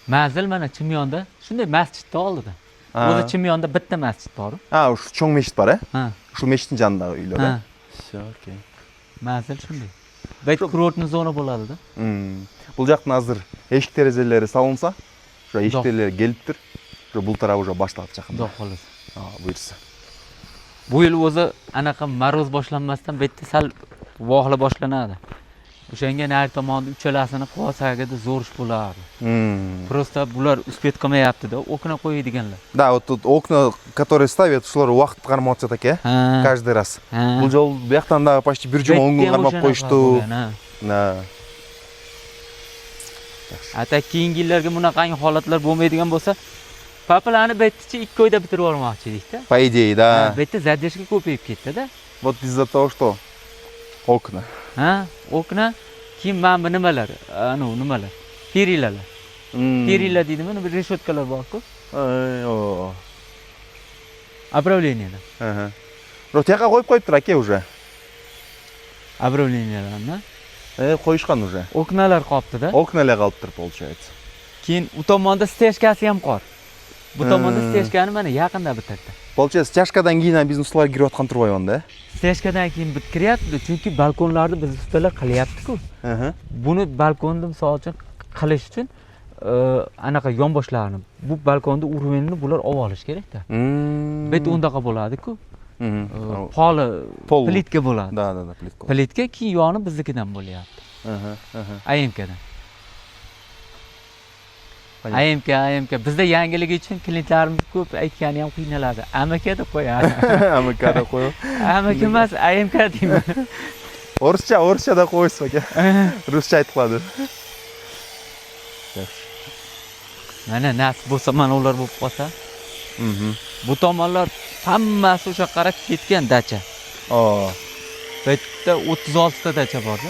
Manzil mana Chimyonda, shunday masjidni oldida. O'zi Chimyonda bitta masjid bor. Ha, shu cho'ng meshit bor, Ha. Shu meshitning yonidagi uylar. Ha. Всё, okey. Manzil shunday. Bet kurortni zona bo'ladi-da. Бұл жақтың азыр eshik терезелері салынса, şu eshik терезелері келіп тұр. Şu бұл тарап уже башталып жақында. Xudo xolos. Buyursa. Bu yil o'zi anaqa maroz boshlanmasdan betda sal vohla boshlanadi. O'shanga nari tomonda uchalasini qolsagida zo'r ish bo'lardi. Просто bular uspet qilmayapti-da, okna qo'yadiganlar. Да, вот тут окна, которые ставят, shular vaqt qarmoqcha taka, каждый раз. Бұл жол bu yoqdan da почти bir juma 10 kun qarmab qo'yishdi. Ata keyingi yillarga bunaqangi holatlar bo'lmaydigan bo'lsa, papalarni betticha 2 oyda bitirib olmoqchi edik-da. По идее, да. Betda zadержка ko'payib ketdi-da. Вот из-за того, что окна. Ha, okna, keyin mana bu nimalar, nimalar? Perilalar. Perilar deydimi? Bu reshotkalar bor-ku. Обравлениyalar. Rot yoqqa qo'yib qo'yibdir aka уже. Обравлениyalarni. Qo'yishgan уже. Oknalar qolibdi-da. Oknalar qolibdir, получается. Keyin u tomonda stejkasi ham qor. Bu tomonda stejkani mana yaqinda bitirdi. Получается, stejkadan keyin ham bizneslar kirayotgan turmayapti. Stejkadan keyin bitkiryapti, chunki balkonlarni biz ustalar qilyapti-ku. Buni balkonni misol uchun qilish uchun anaqa yonboshlarni, bu balkonni уровеньni bular olib olish kerak-da. Bet undaqa bo'ladi-ku. Poli plitka bo'ladi. Да, plitka. Plitka keyin yoni biznikidan bo'lyapti. AMKdan. AMK bizda yangiligi uchun klientlarimiz ko'p aytgani ham qiynaladi. AMK deb qo'yadi. AMK deb qo'yib. AMK emas, AMK deyman. O'rischa deb qo'ysiz aka. Ruscha aytib qoladi. Mana nasib bo'lsa mana ular bo'lib qolsa. Bu tomonlar hammasi o'sha qarab ketgan dacha. Bu yerda 36 ta dacha bor-da.